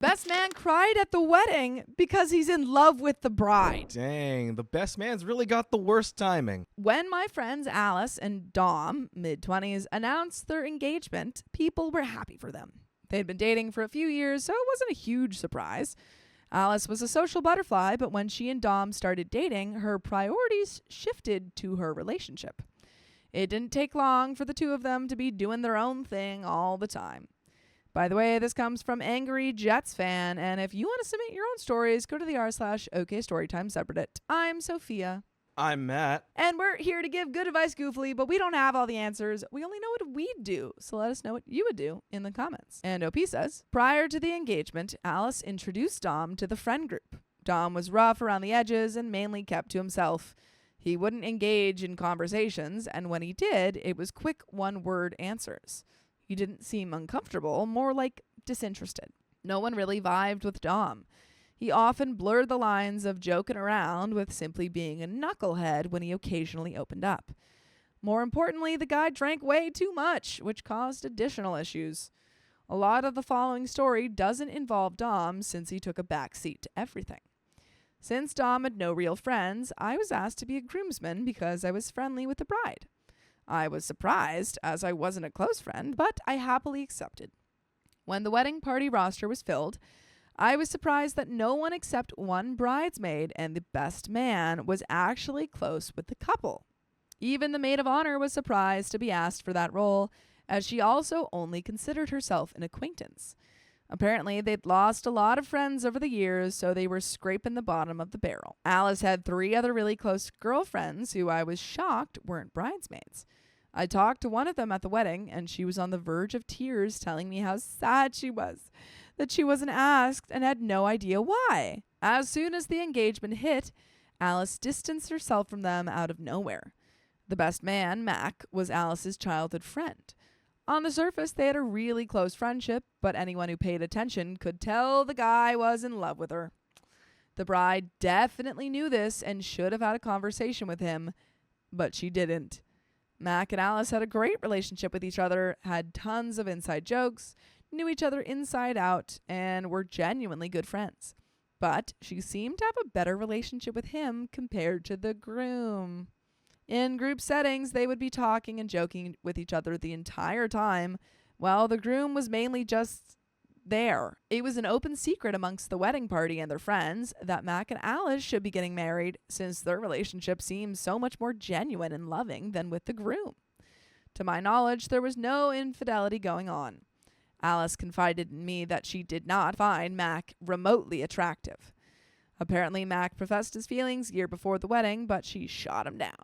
Best man cried at the wedding because he's in love with the bride. Dang, the best man's really got the worst timing. When my friends Alice and Dom, mid-20s, announced their engagement, people were happy for them. They'd been dating for a few years, so it wasn't a huge surprise. Alice was a social butterfly, but when she and Dom started dating, her priorities shifted to her relationship. It didn't take long for the two of them to be doing their own thing all the time. By the way, this comes from Angry Jets fan, and if you want to submit your own stories, go to the r/OK Storytime subreddit. I'm Sophia. I'm Matt. And we're here to give good advice goofily, but we don't have all the answers. We only know what we'd do, so let us know what you would do in the comments. And OP says, prior to the engagement, Alice introduced Dom to the friend group. Dom was rough around the edges and mainly kept to himself. He wouldn't engage in conversations, and when he did, it was quick one-word answers. He didn't seem uncomfortable, more like disinterested. No one really vibed with Dom. He often blurred the lines of joking around with simply being a knucklehead when he occasionally opened up. More importantly, the guy drank way too much, which caused additional issues. A lot of the following story doesn't involve Dom since he took a back seat to everything. Since Dom had no real friends, I was asked to be a groomsman because I was friendly with the bride. I was surprised, as I wasn't a close friend, but I happily accepted. When the wedding party roster was filled, I was surprised that no one except one bridesmaid and the best man was actually close with the couple. Even the maid of honor was surprised to be asked for that role, as she also only considered herself an acquaintance. Apparently, they'd lost a lot of friends over the years, so they were scraping the bottom of the barrel. Alice had 3 other really close girlfriends who I was shocked weren't bridesmaids. I talked to one of them at the wedding, and she was on the verge of tears telling me how sad she was, that she wasn't asked and had no idea why. As soon as the engagement hit, Alice distanced herself from them out of nowhere. The best man, Mac, was Alice's childhood friend. On the surface, they had a really close friendship, but anyone who paid attention could tell the guy was in love with her. The bride definitely knew this and should have had a conversation with him, but she didn't. Mac and Alice had a great relationship with each other, had tons of inside jokes, knew each other inside out, and were genuinely good friends. But she seemed to have a better relationship with him compared to the groom. In group settings, they would be talking and joking with each other the entire time, while the groom was mainly just there. It was an open secret amongst the wedding party and their friends that Mac and Alice should be getting married, since their relationship seemed so much more genuine and loving than with the groom. To my knowledge, there was no infidelity going on. Alice confided in me that she did not find Mac remotely attractive. Apparently, Mac professed his feelings year before the wedding, but she shot him down.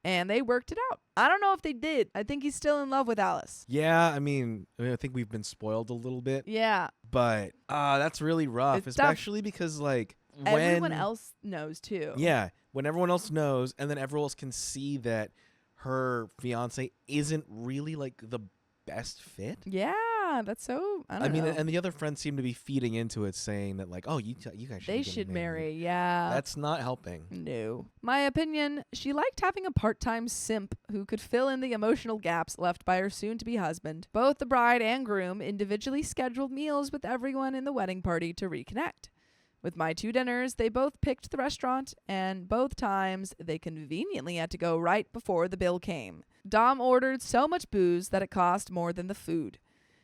And they worked it out. I don't know if they did. I think he's still in love with Alice. Yeah, I think we've been spoiled a little bit. Yeah. But that's really rough, It's especially because, like, when everyone else knows, too. Yeah, when everyone else knows, and then everyone else can see that her fiance isn't really, like, the best fit. Yeah, that's so, I don't know. And the other friends seem to be feeding into it, saying that, like, oh, you guys should They should marry, yeah. That's not helping. No. My opinion, she liked having a part-time simp who could fill in the emotional gaps left by her soon-to-be husband. Both the bride and groom individually scheduled meals with everyone in the wedding party to reconnect. With my 2 dinners, they both picked the restaurant, and both times they conveniently had to go right before the bill came. Dom ordered so much booze that it cost more than the food.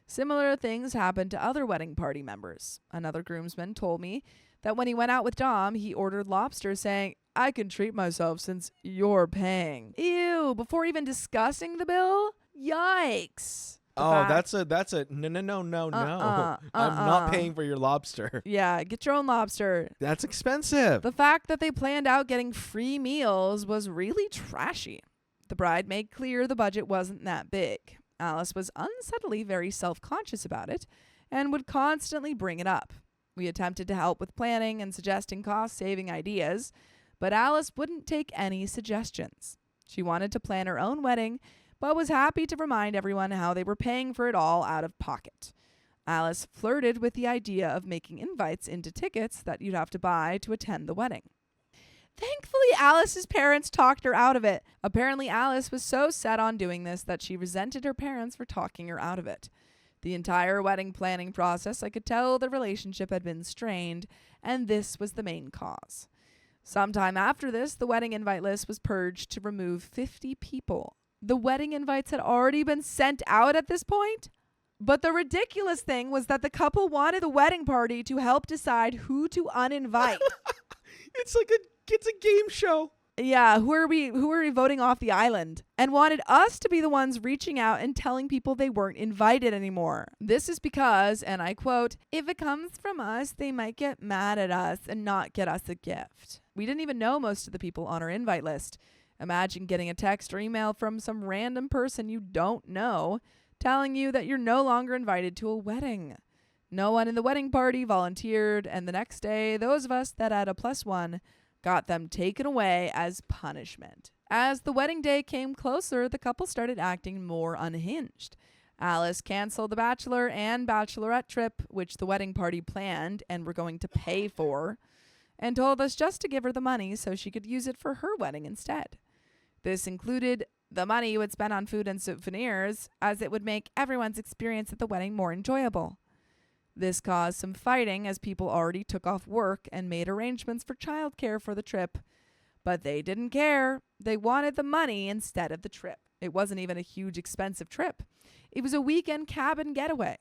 Similar things happened to other wedding party members. Another groomsman told me that when he went out with Dom, he ordered lobster, saying, "I can treat myself since you're paying." Ew, before even discussing the bill? Yikes. That's a no. I'm not paying for your lobster. Yeah, get your own lobster. That's expensive. The fact that they planned out getting free meals was really trashy. The bride made clear the budget wasn't that big. Alice was unsettledly very self-conscious about it and would constantly bring it up. We attempted to help with planning and suggesting cost-saving ideas, but Alice wouldn't take any suggestions. She wanted to plan her own wedding, but was happy to remind everyone how they were paying for it all out of pocket. Alice flirted with the idea of making invites into tickets that you'd have to buy to attend the wedding. Thankfully, Alice's parents talked her out of it. Apparently, Alice was so set on doing this that she resented her parents for talking her out of it. The entire wedding planning process, I could tell the relationship had been strained, and this was the main cause. Sometime after this, the wedding invite list was purged to remove 50 people. The wedding invites had already been sent out at this point. But the ridiculous thing was that the couple wanted the wedding party to help decide who to uninvite. It's a game show. Yeah, who are we voting off the island? And wanted us to be the ones reaching out and telling people they weren't invited anymore. This is because, and I quote, "if it comes from us, they might get mad at us and not get us a gift." We didn't even know most of the people on our invite list. Imagine getting a text or email from some random person you don't know telling you that you're no longer invited to a wedding. No one in the wedding party volunteered, and the next day, those of us that had a +1 got them taken away as punishment. As the wedding day came closer, the couple started acting more unhinged. Alice canceled the bachelor and bachelorette trip, which the wedding party planned and were going to pay for, and told us just to give her the money so she could use it for her wedding instead. This included the money you would spend on food and souvenirs, as it would make everyone's experience at the wedding more enjoyable. This caused some fighting as people already took off work and made arrangements for childcare for the trip. But they didn't care. They wanted the money instead of the trip. It wasn't even a huge expensive trip. It was a weekend cabin getaway.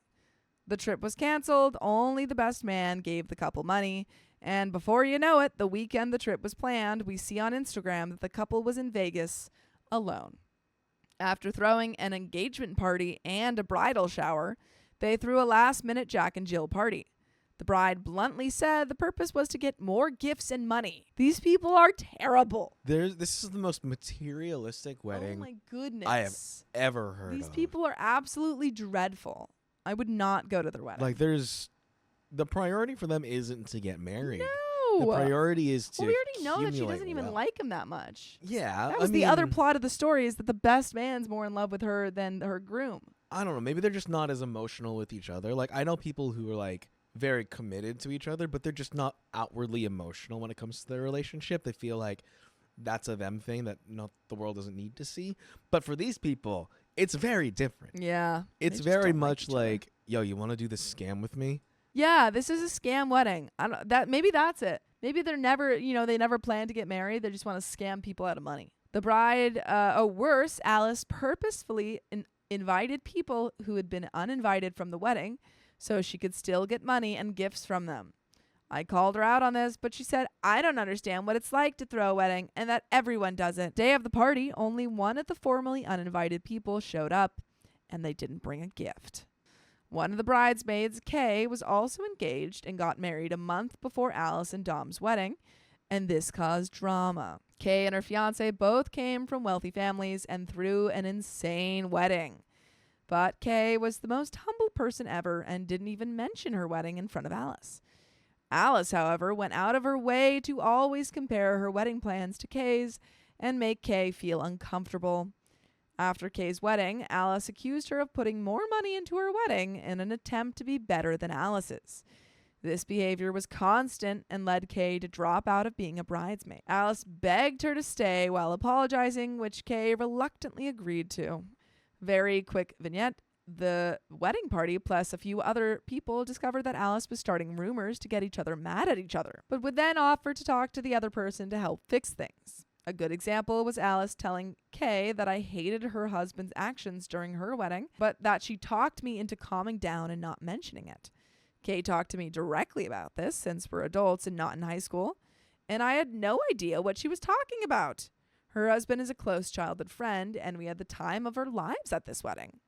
The trip was canceled. Only the best man gave the couple money. And before you know it, the weekend the trip was planned, we see on Instagram that the couple was in Vegas alone. After throwing an engagement party and a bridal shower, they threw a last-minute Jack and Jill party. The bride bluntly said the purpose was to get more gifts and money. These people are terrible. This is the most materialistic wedding Oh my goodness. I have ever heard of. These people are absolutely dreadful. I would not go to their wedding. Like, the priority for them isn't to get married. No. The priority is to we already know that she accumulate doesn't even wealth. like him that much. Yeah. That was the other plot of the story, is that the best man's more in love with her than her groom. I don't know. Maybe they're just not as emotional with each other. Like, I know people who are, like, very committed to each other, but they're just not outwardly emotional when it comes to their relationship. They feel like that's a them thing that the world doesn't need to see. But for these people, it's very different. Yeah. It's very much like, yo, you want to do this scam with me? Yeah, this is a scam wedding. Maybe that's it. Maybe they're never, they never plan to get married. They just want to scam people out of money. The bride, worse, Alice purposefully invited people who had been uninvited from the wedding so she could still get money and gifts from them. I called her out on this, but she said, I don't understand what it's like to throw a wedding and that everyone does it. Day of the party, only one of the formerly uninvited people showed up, and they didn't bring a gift. One of the bridesmaids, Kay, was also engaged and got married a month before Alice and Dom's wedding, and this caused drama. Kay and her fiancé both came from wealthy families and threw an insane wedding. But Kay was the most humble person ever and didn't even mention her wedding in front of Alice. Alice, however, went out of her way to always compare her wedding plans to Kay's and make Kay feel uncomfortable. After Kay's wedding, Alice accused her of putting more money into her wedding in an attempt to be better than Alice's. This behavior was constant and led Kay to drop out of being a bridesmaid. Alice begged her to stay while apologizing, which Kay reluctantly agreed to. Very quick vignette. The wedding party plus a few other people discovered that Alice was starting rumors to get each other mad at each other, but would then offer to talk to the other person to help fix things. A good example was Alice telling Kay that I hated her husband's actions during her wedding, but that she talked me into calming down and not mentioning it. Kay talked to me directly about this, since we're adults and not in high school, and I had no idea what she was talking about. Her husband is a close childhood friend, and we had the time of our lives at this wedding.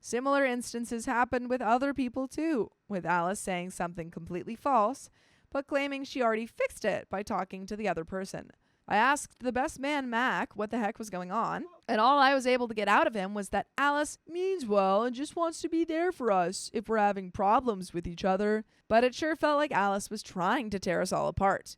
Similar instances happened with other people too, with Alice saying something completely false, but claiming she already fixed it by talking to the other person. I asked the best man, Mac, what the heck was going on, and all I was able to get out of him was that Alice means well and just wants to be there for us if we're having problems with each other. But it sure felt like Alice was trying to tear us all apart.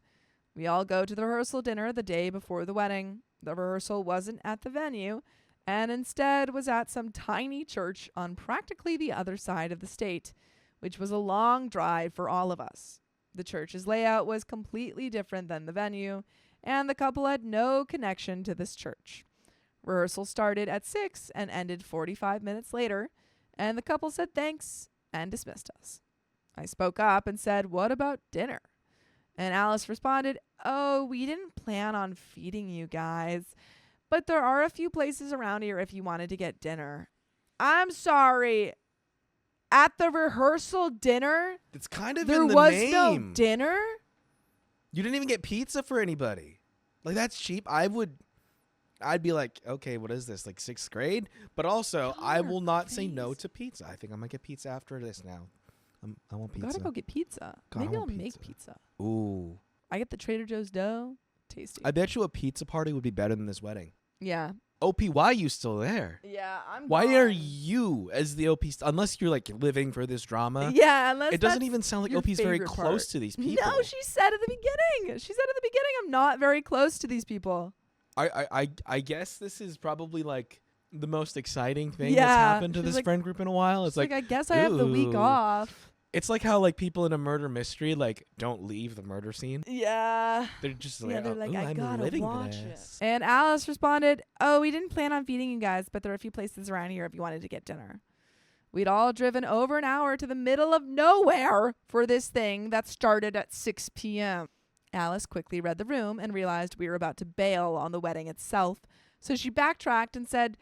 We all go to the rehearsal dinner the day before the wedding. The rehearsal wasn't at the venue, and instead was at some tiny church on practically the other side of the state, which was a long drive for all of us. The church's layout was completely different than the venue, and the couple had no connection to this church. Rehearsal started at 6 and ended 45 minutes later, And the couple said thanks and dismissed us. I spoke up and said, "What about dinner?" And Alice responded, "Oh, we didn't plan on feeding you guys, but there are a few places around here if you wanted to get dinner." I'm sorry. At the rehearsal dinner? It's kind of there in the was name. no dinner? You didn't even get pizza for anybody. Like, that's cheap. I'd be like, okay, what is this? Like 6th grade? But also, I will not say no to pizza. I think I might get pizza after this now. I want pizza. Gotta go get pizza. God, Maybe I I'll want make pizza. Ooh. I get the Trader Joe's dough. Tasty. I bet you a pizza party would be better than this wedding. Yeah. OP, why are you still there? Yeah, I'm Why gone. are you as the OP? Unless you're like living for this drama. Yeah, unless It doesn't that's even sound like your OP's very favorite close part. to these people. No, she said at the beginning. I'm not very close to these people. I guess this is probably like the most exciting thing Yeah, that's happened to she's this like- friend group in a while. It's It's like, like I guess I have the week ooh. off. It's like how like people in a murder mystery like don't leave the murder scene. Yeah. They're just Yeah, like, they're like, "Ooh, I I'm gotta living watch this." it. And Alice responded, "Oh, we didn't plan on feeding you guys, but there are a few places around here if you wanted to get dinner." We'd all driven over an hour to the middle of nowhere for this thing that started at 6 p.m. Alice quickly read the room and realized we were about to bail on the wedding itself, so she backtracked and said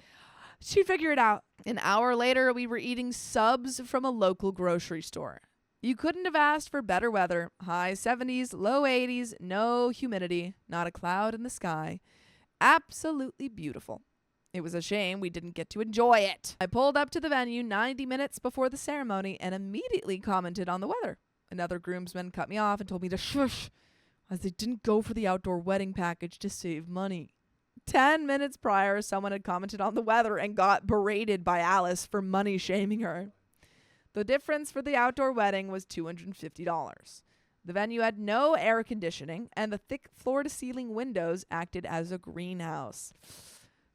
she'd figure it out. An hour later, we were eating subs from a local grocery store. You couldn't have asked for better weather. High 70s, low 80s, no humidity, not a cloud in the sky. Absolutely beautiful. It was a shame we didn't get to enjoy it. I pulled up to the venue 90 minutes before the ceremony and immediately commented on the weather. Another groomsman cut me off and told me to shush, as they didn't go for the outdoor wedding package to save money. 10 minutes prior, someone had commented on the weather and got berated by Alice for money shaming her. The difference for the outdoor wedding was $250. The venue had no air conditioning, and the thick floor-to-ceiling windows acted as a greenhouse.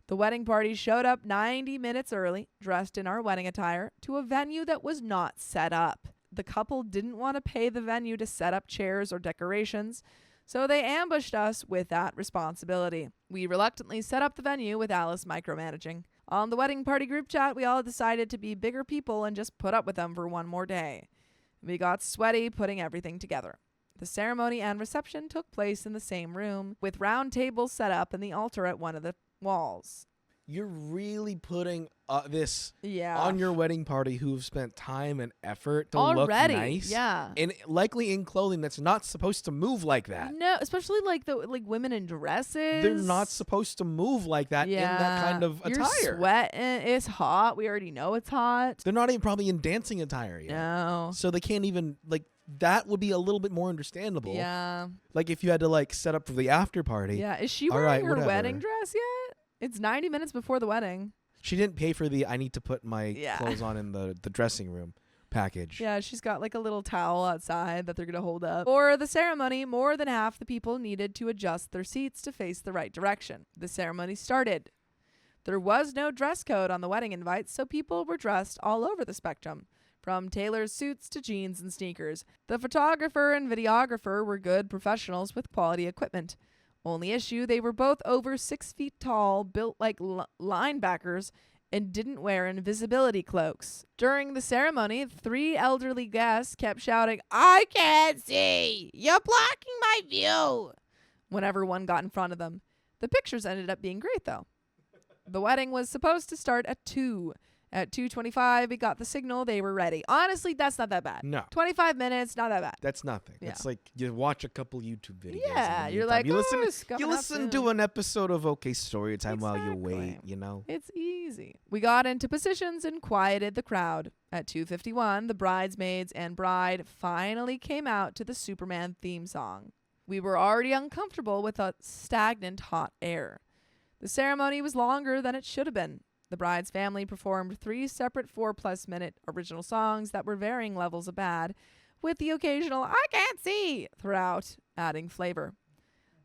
The wedding party showed up 90 minutes early, dressed in our wedding attire, to a venue that was not set up. The couple didn't want to pay the venue to set up chairs or decorations, so they ambushed us with that responsibility. We reluctantly set up the venue with Alice micromanaging. On the wedding party group chat, we all decided to be bigger people and just put up with them for one more day. We got sweaty putting everything together. The ceremony and reception took place in the same room, with round tables set up and the altar at one of the walls. You're really putting this Yeah. on your wedding party who've spent time and effort to Already, look nice. yeah. And likely in clothing that's not supposed to move like that. No, especially like women in dresses. They're not supposed to move like that in that kind of You're attire. sweating. It's hot. We already know it's hot. They're not even probably in dancing attire yet. No. So they can't even, like, that would be a little bit more understandable. Yeah. Like if you had to, like, set up for the after party. Yeah. Is she All wearing right, her whatever. wedding dress yet? It's 90 minutes before the wedding. She didn't pay for the I need to put my Yeah. clothes on in the dressing room package. Yeah, she's got like a little towel outside that they're going to hold up. For the ceremony, more than half the people needed to adjust their seats to face the right direction. The ceremony started. There was no dress code on the wedding invite, so people were dressed all over the spectrum, from tailored suits to jeans and sneakers. The photographer and videographer were good professionals with quality equipment. Only issue, they were both over 6 feet tall, built like linebackers, and didn't wear invisibility cloaks. During the ceremony, 3 elderly guests kept shouting, "I can't see! You're blocking my view!" whenever one got in front of them. The pictures ended up being great, though. The wedding was supposed to start at 2. At 2:25, we got the signal they were ready. Honestly, that's not that bad. No. 25 minutes, not that bad. That's nothing. Yeah. It's like you watch a couple YouTube videos. Yeah, in the you're meantime. like, you "Oh, listen, it's coming you up listen to soon." an episode of OK Storytime while you Exactly. wait, you know? It's easy. We got into positions and quieted the crowd. At 2:51, the bridesmaids and bride finally came out to the Superman theme song. We were already uncomfortable with the stagnant hot air. The ceremony was longer than it should have been. The bride's family performed 3 separate 4+ minute original songs that were varying levels of bad, with the occasional "I can't see" throughout, adding flavor.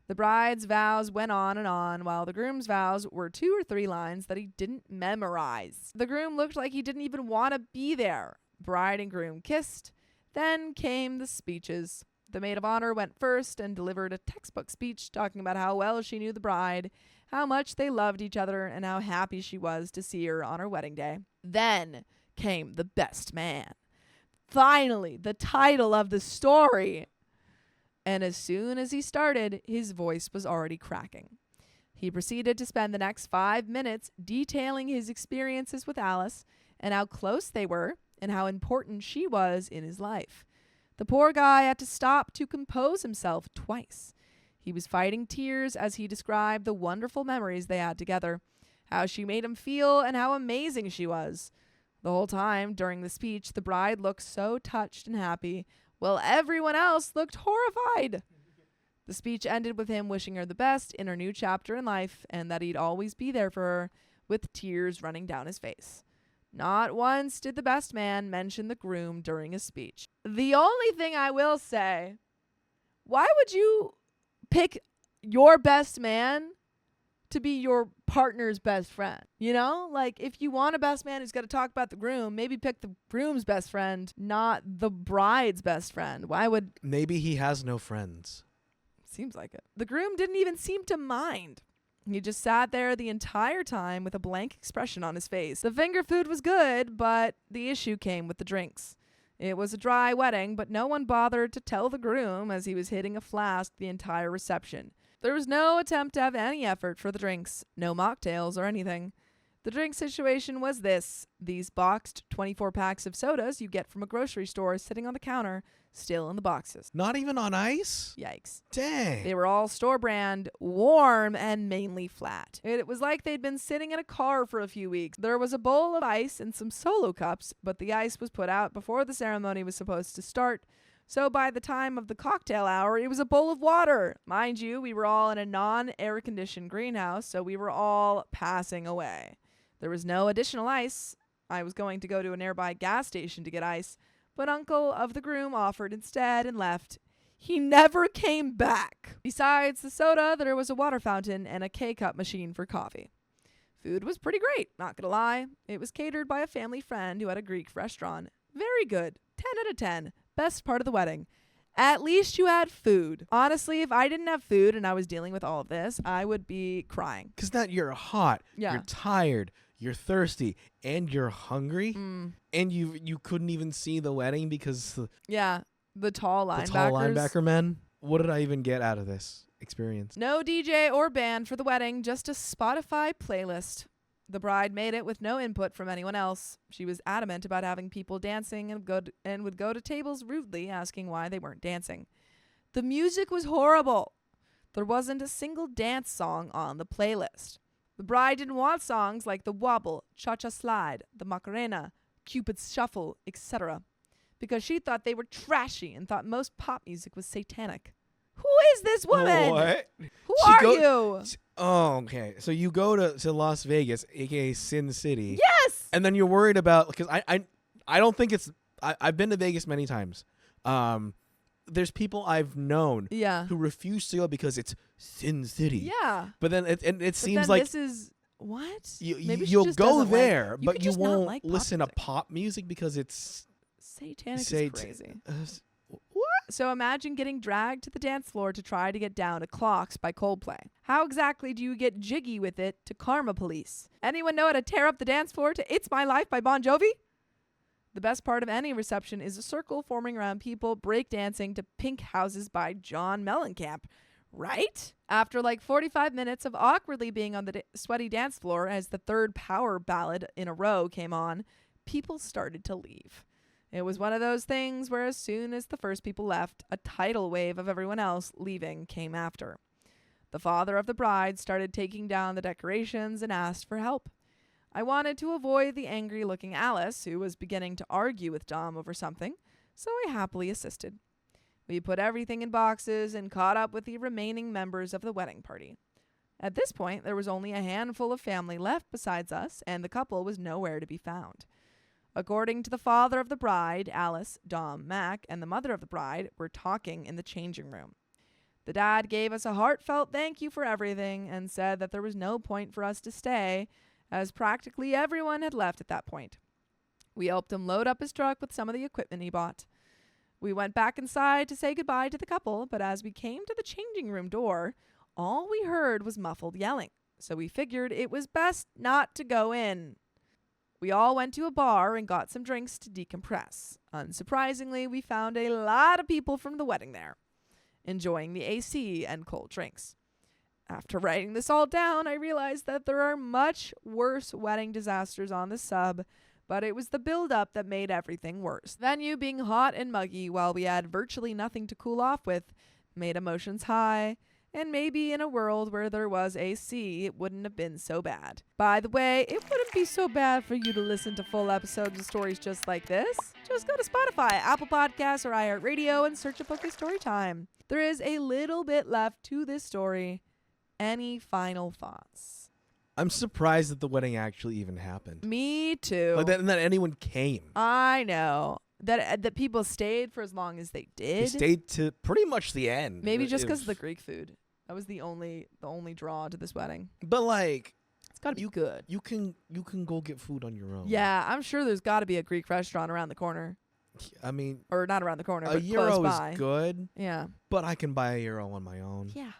The bride's vows went on, while the groom's vows were 2 or 3 lines that he didn't memorize. The groom looked like he didn't even want to be there. Bride and groom kissed. Then came the speeches. The maid of honor went first and delivered a textbook speech talking about how well she knew the bride, how much they loved each other, and how happy she was to see her on her wedding day. Then came the best man. Finally, the title of the story. And as soon as he started, his voice was already cracking. He proceeded to spend the next 5 minutes detailing his experiences with Alice and how close they were and how important she was in his life. The poor guy had to stop to compose himself twice. He was fighting tears as he described the wonderful memories they had together, how she made him feel and how amazing she was. The whole time during the speech, the bride looked so touched and happy, while everyone else looked horrified. The speech ended with him wishing her the best in her new chapter in life and that he'd always be there for her, with tears running down his face. Not once did the best man mention the groom during his speech. The only thing I will say, why would you pick your best man to be your partner's best friend? You know, like if you want a best man who's got to talk about the groom, maybe pick the groom's best friend, not the bride's best friend. Why would... Maybe he has no friends. Seems like it. The groom didn't even seem to mind. He just sat there the entire time with a blank expression on his face. The finger food was good, but the issue came with the drinks. It was a dry wedding, but no one bothered to tell the groom as he was hitting a flask the entire reception. There was no attempt to have any effort for the drinks, no mocktails or anything. The drink situation was this: these boxed 24 packs of sodas you get from a grocery store sitting on the counter, still in the boxes. Not even on ice? Yikes. Dang. They were all store brand, warm, and mainly flat. It was like they'd been sitting in a car for a few weeks. There was a bowl of ice and some solo cups, but the ice was put out before the ceremony was supposed to start. So by the time of the cocktail hour, it was a bowl of water. Mind you, we were all in a non-air-conditioned greenhouse, so we were all passing away. There was no additional ice. I was going to go to a nearby gas station to get ice, but uncle of the groom offered instead and left. He never came back. Besides the soda, there was a water fountain and a K-cup machine for coffee. Food was pretty great, not gonna lie. It was catered by a family friend who had a Greek restaurant. Very good. 10 out of 10. Best part of the wedding. At least you had food. Honestly, if I didn't have food and I was dealing with all of this, I would be crying. Because that you're hot, Yeah. you're tired, you're thirsty, and you're hungry, and you couldn't even see the wedding because Yeah, the tall linebackers. the tall linebacker men. What did I even get out of this experience? No DJ or band for the wedding, just a Spotify playlist. The bride made it with no input from anyone else. She was adamant about having people dancing and would go to tables rudely asking why they weren't dancing. The music was horrible. There wasn't a single dance song on the playlist. The bride didn't want songs like the Wobble, Cha-Cha Slide, the Macarena, Cupid's Shuffle, etc. because she thought they were trashy and thought most pop music was satanic. Who is this woman? What? Who are you? Oh, okay. So you go to Las Vegas, aka Sin City. Yes. And then you're worried about, because I don't think it's, I've been to Vegas many times. There's people I've known who refuse to go because it's Sin City. Yeah. But then it seems then like this is what? Maybe you'll go there, but you won't like listen music. to pop music because it's Satanic is crazy. What? So imagine getting dragged to the dance floor to try to get down to Clocks by Coldplay. How exactly do you get jiggy with it to Karma Police? Anyone know how to tear up the dance floor to It's My Life by Bon Jovi? The best part of any reception is a circle forming around people breakdancing to Pink Houses by John Mellencamp, right? After like 45 minutes of awkwardly being on the sweaty dance floor as the third power ballad in a row came on, people started to leave. It was one of those things where as soon as the first people left, a tidal wave of everyone else leaving came after. The father of the bride started taking down the decorations and asked for help. I wanted to avoid the angry-looking Alice, who was beginning to argue with Dom over something, so I happily assisted. We put everything in boxes and caught up with the remaining members of the wedding party. At this point, there was only a handful of family left besides us, and the couple was nowhere to be found. According to the father of the bride, Alice, Dom, Mac, and the mother of the bride were talking in the changing room. The dad gave us a heartfelt thank you for everything and said that there was no point for us to stay, as practically everyone had left at that point. We helped him load up his truck with some of the equipment he bought. We went back inside to say goodbye to the couple, but as we came to the changing room door, all we heard was muffled yelling, so we figured it was best not to go in. We all went to a bar and got some drinks to decompress. Unsurprisingly, we found a lot of people from the wedding there, enjoying the AC and cold drinks. After writing this all down, I realized that there are much worse wedding disasters on the sub, but it was the build-up that made everything worse. Venue being hot and muggy while we had virtually nothing to cool off with made emotions high, and maybe in a world where there was AC, it wouldn't have been so bad. By the way, it wouldn't be so bad for you to listen to full episodes of stories just like this. Just go to Spotify, Apple Podcasts, or iHeartRadio and search up OK Storytime. There is a little bit left to this story. Any final thoughts? I'm surprised that the wedding actually even happened. Me too. Like that, and that anyone came. I know. That people stayed for as long as they did. They stayed to pretty much the end. Maybe just because of the Greek food. That was the only draw to this wedding. But like, it's gotta be good. You can go get food on your own. Yeah, I'm sure there's got to be a Greek restaurant around the corner. I mean, or not around the corner, a but euro close by. is good. Yeah, but I can buy a euro on my own. Yeah,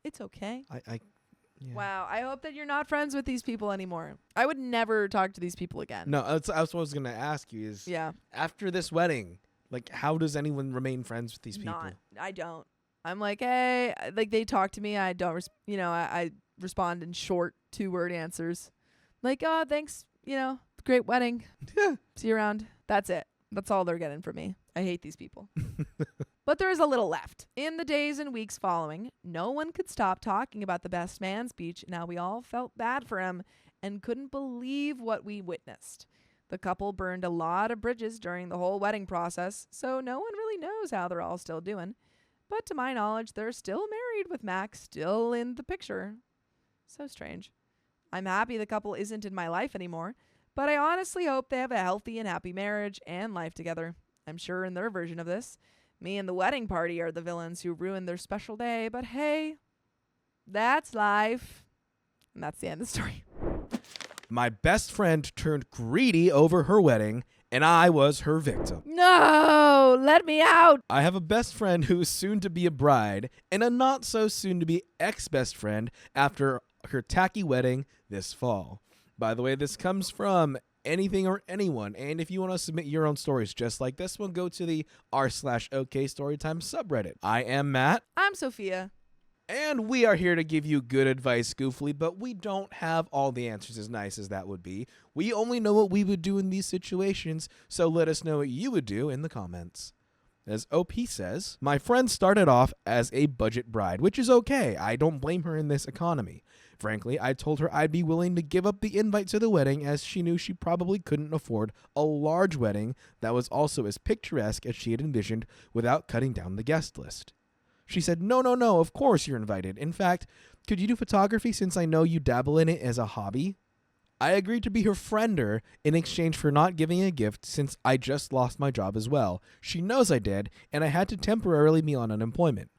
it's okay. Yeah. Wow, I hope that you're not friends with these people anymore. I would never talk to these people again. No, that's what I was gonna ask you. Is after this wedding, like, how does anyone remain friends with these people? I don't. I'm like, hey, like they talk to me. I don't, I respond in short 2-word answers. Like, oh, thanks, great wedding. See you around. That's it. That's all they're getting from me. I hate these people. But there is a little left. In the days and weeks following, no one could stop talking about the best man speech. Now we all felt bad for him and couldn't believe what we witnessed. The couple burned a lot of bridges during the whole wedding process, so no one really knows how they're all still doing. But to my knowledge, they're still married with Max still in the picture. So strange. I'm happy the couple isn't in my life anymore, but I honestly hope they have a healthy and happy marriage and life together. I'm sure in their version of this, me and the wedding party are the villains who ruined their special day, but hey, that's life. And that's the end of the story. My best friend turned greedy over her wedding, and I was her victim. No, let me out. I have a best friend who is soon to be a bride, and a not so soon to be ex-best friend after her tacky wedding this fall. By the way, this comes from anything or anyone, and if you want to submit your own stories just like this one, go to the r/OK Storytime subreddit. I am Matt. I'm Sophia. And we are here to give you good advice, Goofly, but we don't have all the answers, as nice as that would be. We only know what we would do in these situations, so let us know what you would do in the comments. As OP says, my friend started off as a budget bride, which is okay. I don't blame her in this economy. Frankly, I told her I'd be willing to give up the invite to the wedding, as she knew she probably couldn't afford a large wedding that was also as picturesque as she had envisioned without cutting down the guest list. She said, no, of course you're invited. In fact, could you do photography since I know you dabble in it as a hobby? I agreed to be her friender in exchange for not giving a gift since I just lost my job as well. She knows I did, and I had to temporarily be on unemployment.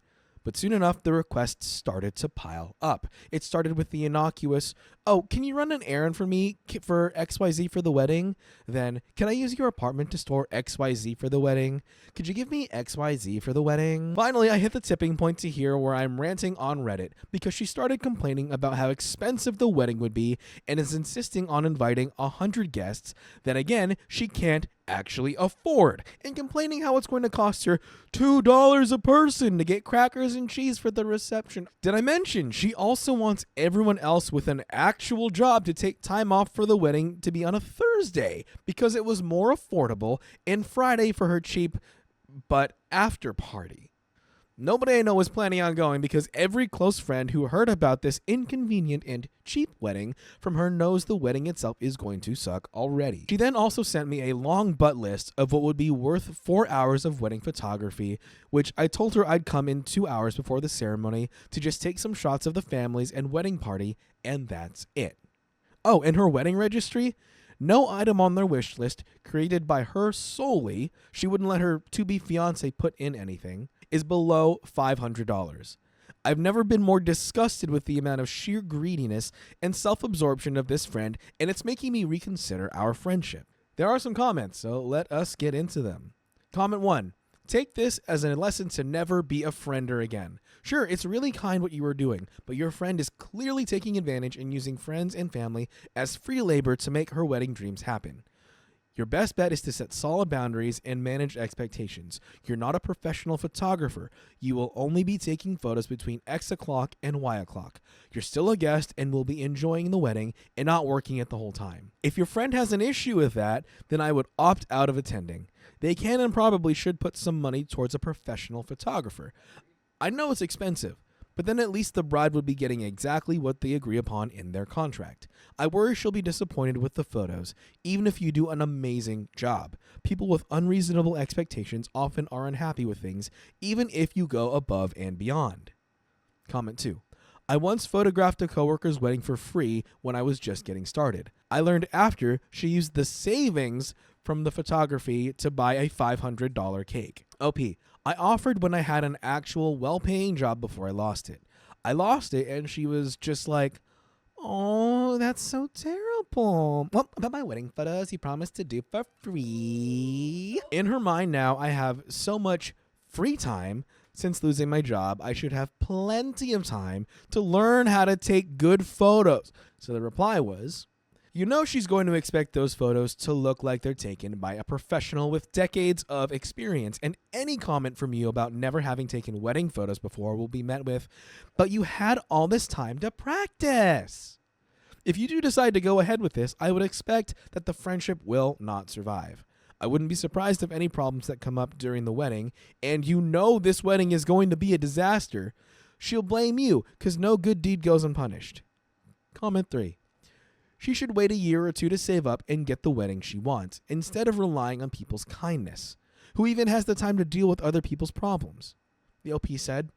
But soon enough, the requests started to pile up. It started with the innocuous, oh, can you run an errand for me for XYZ for the wedding? Then, can I use your apartment to store XYZ for the wedding? Could you give me XYZ for the wedding? Finally, I hit the tipping point to here where I'm ranting on Reddit because she started complaining about how expensive the wedding would be and is insisting on inviting 100 guests that, again, she can't actually afford, and complaining how it's going to cost her $2 a person to get crackers and cheese for the reception. Did I mention she also wants everyone else with an actual job to take time off for the wedding to be on a Thursday because it was more affordable, and Friday for her cheap but after party. Nobody I know is planning on going because every close friend who heard about this inconvenient and cheap wedding from her knows the wedding itself is going to suck already. She then also sent me a long butt list of what would be worth 4 hours of wedding photography, which I told her I'd come in 2 hours before the ceremony to just take some shots of the families and wedding party, and that's it. Oh, and her wedding registry? No item on their wish list created by her solely, she wouldn't let her to-be fiance put in anything, is below $500. I've never been more disgusted with the amount of sheer greediness and self-absorption of this friend, and it's making me reconsider our friendship. There are some comments, so let us get into them. Comment 1. Take this as a lesson to never be a friender again. Sure, it's really kind what you were doing, but your friend is clearly taking advantage and using friends and family as free labor to make her wedding dreams happen. Your best bet is to set solid boundaries and manage expectations. You're not a professional photographer. You will only be taking photos between X o'clock and Y o'clock. You're still a guest and will be enjoying the wedding and not working it the whole time. If your friend has an issue with that, then I would opt out of attending. They can and probably should put some money towards a professional photographer. I know it's expensive, but then at least the bride would be getting exactly what they agree upon in their contract. I worry she'll be disappointed with the photos, even if you do an amazing job. People with unreasonable expectations often are unhappy with things, even if you go above and beyond. Comment 2. I once photographed a coworker's wedding for free when I was just getting started. I learned after she used the savings from the photography to buy a $500 cake. OP. I offered when I had an actual well-paying job before I lost it. I lost it and she was just like, "Oh, that's so terrible. Well, about my wedding photos you promised to do for free." In her mind now, I have so much free time. Since losing my job, I should have plenty of time to learn how to take good photos. So the reply was, you know she's going to expect those photos to look like they're taken by a professional with decades of experience, and any comment from you about never having taken wedding photos before will be met with, "But you had all this time to practice." If you do decide to go ahead with this, I would expect that the friendship will not survive. I wouldn't be surprised if any problems that come up during the wedding, and you know this wedding is going to be a disaster, she'll blame you because no good deed goes unpunished. Comment 3. She should wait a year or two to save up and get the wedding she wants, instead of relying on people's kindness. Who even has the time to deal with other people's problems? The OP said,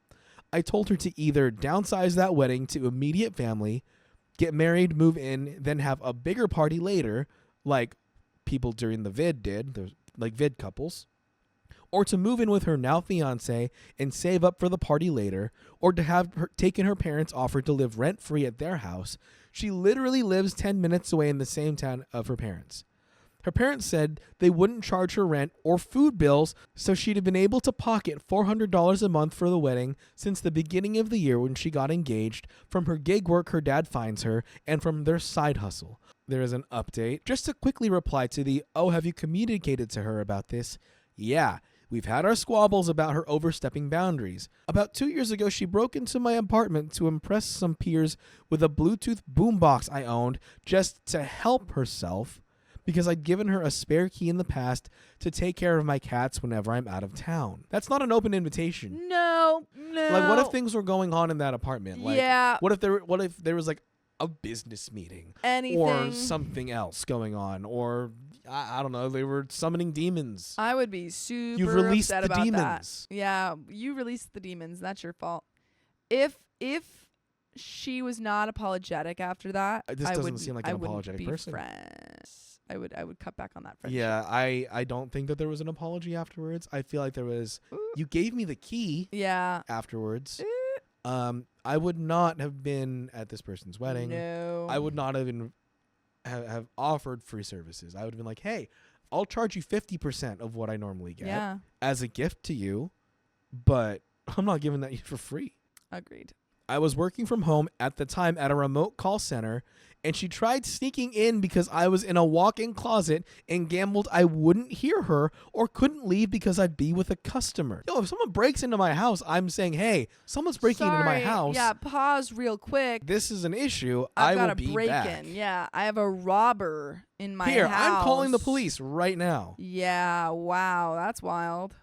I told her to either downsize that wedding to immediate family, get married, move in, then have a bigger party later, like people during the vid did, like vid couples, or to move in with her now fiance and save up for the party later, or to have her taken her parents' offer to live rent-free at their house. She literally lives 10 minutes away in the same town of her parents. Her parents said they wouldn't charge her rent or food bills, so she'd have been able to pocket $400 a month for the wedding since the beginning of the year when she got engaged, from her gig work her dad finds her, and from their side hustle. There is an update. Just to quickly reply to the, "Oh, have you communicated to her about this?" Yeah. We've had our squabbles about her overstepping boundaries. About 2 years ago, she broke into my apartment to impress some peers with a Bluetooth boombox I owned just to help herself, because I'd given her a spare key in the past to take care of my cats whenever I'm out of town. That's not an open invitation. No. Like, what if things were going on in that apartment? Like, yeah. What if there was like a business meeting, Anything, or something else going on, or I don't know, they were summoning demons. I would be super You've released upset the about demons. that. Yeah, you released the demons. That's your fault. If she was not apologetic after that, This doesn't seem like an apologetic person. Friends. I would cut back on that friendship. Yeah, I don't think that there was an apology afterwards. I feel like there was. You gave me the key. Yeah. Afterwards. I would not have been at this person's wedding. No. I would not have been have offered free services. I would have been like, hey, I'll charge you 50% of what I normally get as a gift to you, but I'm not giving that you for free. Agreed. I was working from home at the time at a remote call center, and she tried sneaking in because I was in a walk-in closet and gambled I wouldn't hear her or couldn't leave because I'd be with a customer. Yo, if someone breaks into my house, I'm saying, hey, someone's breaking into my house. Yeah, pause real quick. This is an issue. I've I got will a be break back. in. Yeah, I have a robber in my Here, house. I'm calling the police right now. Yeah, wow, that's wild.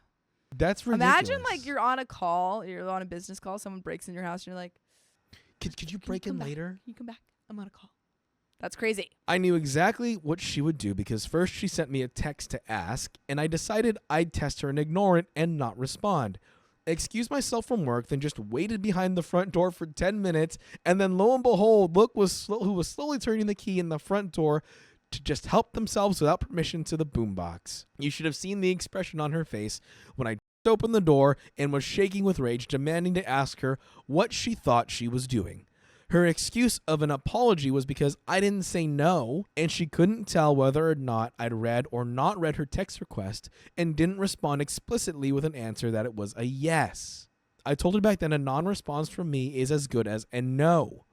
That's ridiculous. Imagine like you're on a call, you're on a business call, someone breaks in your house, and you're like, could you break in later? Can you come back? I'm on a call. That's crazy. I knew exactly what she would do because first she sent me a text to ask, and I decided I'd test her and ignore it and not respond. Excused myself from work, then just waited behind the front door for 10 minutes, and then lo and behold, look who was slowly turning the key in the front door to just help themselves without permission to the boombox. You should have seen the expression on her face when I opened the door and was shaking with rage, demanding to ask her what she thought she was doing. Her excuse of an apology was because I didn't say no, and she couldn't tell whether or not I'd read or not read her text request and didn't respond explicitly with an answer that it was a yes. I told her back then a non-response from me is as good as a no.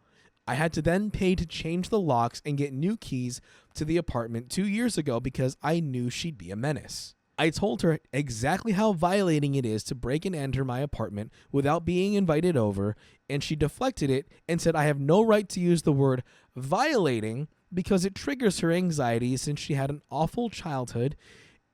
I had to then pay to change the locks and get new keys to the apartment 2 years ago because I knew she'd be a menace. I told her exactly how violating it is to break and enter my apartment without being invited over, and she deflected it and said I have no right to use the word violating because it triggers her anxiety since she had an awful childhood,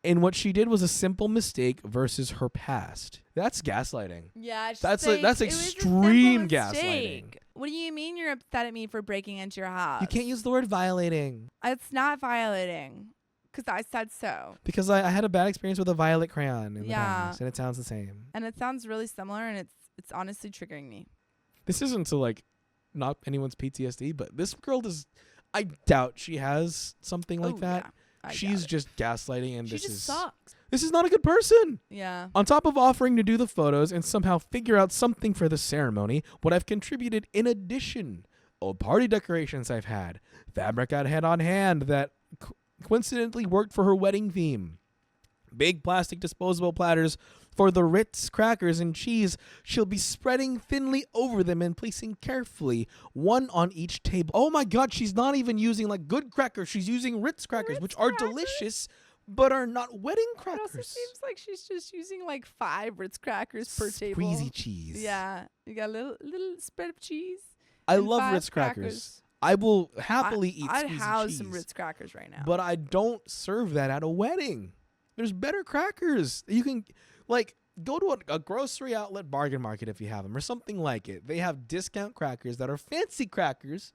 and what she did was a simple mistake versus her past. That's gaslighting. Yeah, That's like, that's it was a extreme simple gaslighting. mistake. What do you mean you're upset at me for breaking into your house? You can't use the word violating. It's not violating. Because I said so. Because I had a bad experience with a violet crayon in the Yeah. past, and it sounds the same. And it sounds really similar, and it's honestly triggering me. This isn't to like not anyone's PTSD, but this girl does. I doubt she has something like that. Yeah, She's just gaslighting, and she just sucks. This is not a good person. Yeah. On top of offering to do the photos and somehow figure out something for the ceremony, what I've contributed in addition: old party decorations I've had, fabric I had on hand that coincidentally worked for her wedding theme, big plastic disposable platters for the Ritz crackers and cheese she'll be spreading thinly over them and placing carefully, one on each table. Oh my God, she's not even using like good crackers. She's using Ritz crackers, which are delicious, but are not wedding crackers. It also seems like she's just using like 5 Ritz crackers per table. Squeezy cheese. Yeah. You got a little spread of cheese. I and love 5 Ritz crackers. I will happily eat I'd squeezy house cheese. some Ritz crackers right now. But I don't serve that at a wedding. There's better crackers. You can, like, go to a grocery outlet bargain market if you have them or something like it. They have discount crackers that are fancy crackers,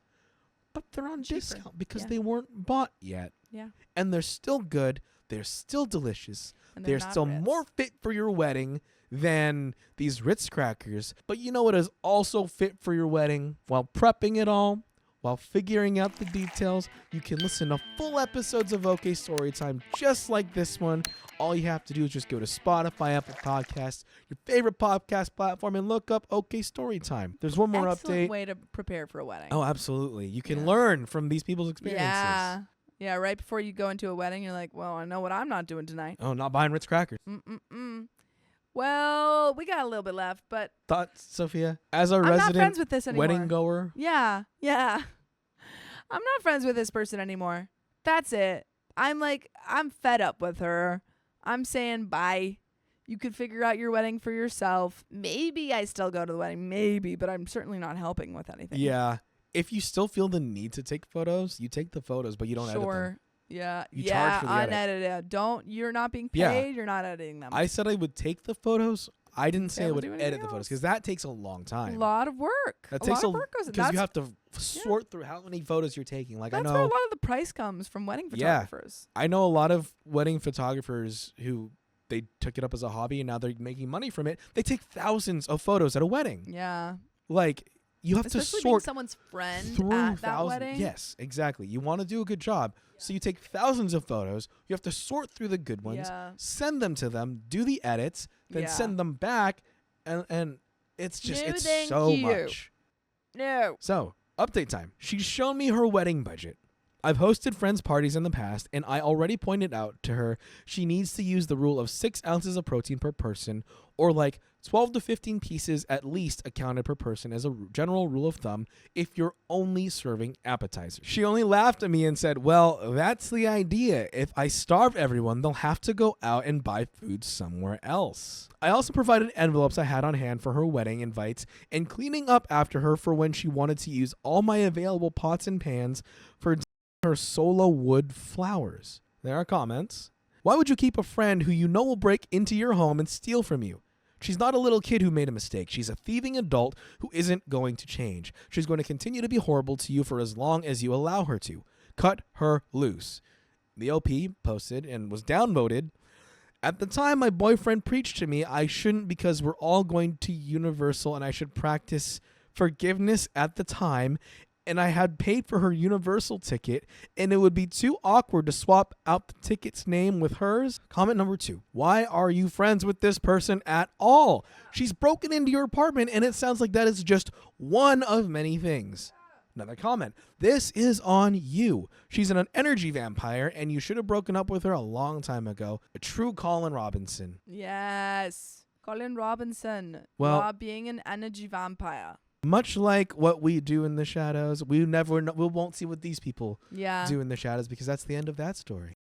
but they're on Cheaper. discount because Yeah. they weren't bought yet. Yeah. And they're still good. They're still delicious. And They're not still Ritz. more fit for your wedding than these Ritz crackers. But you know what is also fit for your wedding? While prepping it all, while figuring out the details, you can listen to full episodes of OK Storytime just like this one. All you have to do is just go to Spotify, Apple Podcasts, your favorite podcast platform, and look up OK Storytime. There's one more Excellent update. way to prepare for a wedding. Oh, absolutely. You can Yeah. learn from these people's experiences. Yeah. Yeah, right before you go into a wedding, you're like, well, I know what I'm not doing tonight. Oh, not buying Ritz crackers. Well, we got a little bit left, but Thoughts, Sophia? As a I'm not resident friends with this anymore. wedding goer? Yeah. I'm not friends with this person anymore. That's it. I'm fed up with her. I'm saying bye. You could figure out your wedding for yourself. Maybe I still go to the wedding. Maybe, but I'm certainly not helping with anything. Yeah. If you still feel the need to take photos, you take the photos, but you don't edit them. Yeah. You charge for the edit. Unedited. You're not being paid. Yeah. You're not editing them. I said I would take the photos. I didn't say I able would to do edit anything the photos else. because that takes a long a time. lot of work. That a takes lot of work goes in. because you That's, have to sort through how many photos you're taking. Like that's I where a know, lot of the price comes from wedding Yeah. photographers. I know a lot of wedding photographers who they took it up as a hobby and now they're making money from it. They take thousands of photos at a wedding. Yeah. Like you have Especially to being sort someo's friend through at that thousands. wedding. Yes, exactly. You want to do a good job, so you take thousands of photos. You have to sort through the good ones, Yeah. send them to them, do the edits, then Yeah. send them back, and it's just No, it's thank so you. much. No. So update time. She's shown me her wedding budget. I've hosted friends' parties in the past, and I already pointed out to her she needs to use the rule of 6 ounces of protein per person, or like 12 to 15 pieces at least accounted per person as a general rule of thumb if you're only serving appetizers. She only laughed at me and said, well, that's the idea. If I starve everyone, they'll have to go out and buy food somewhere else. I also provided envelopes I had on hand for her wedding invites and cleaning up after her for when she wanted to use all my available pots and pans for her solo wood flowers. There are comments. Why would you keep a friend who you know will break into your home and steal from you? She's not a little kid who made a mistake. She's a thieving adult who isn't going to change. She's going to continue to be horrible to you for as long as you allow her to. Cut her loose. The OP posted and was downvoted. At the time my boyfriend preached to me I shouldn't because we're all going to Universal and I should practice forgiveness at the time, and I had paid for her Universal ticket, and it would be too awkward to swap out the ticket's name with hers. Comment number 2. Why are you friends with this person at all? She's broken into your apartment, and it sounds like that is just one of many things. Another comment. This is on you. She's an energy vampire, and you should have broken up with her a long time ago. A true Colin Robinson. Yes. Colin Robinson. Well, Rob being an energy vampire. Much like what we do in the shadows, we won't see what these people Yeah. do in the shadows because that's the end of that story.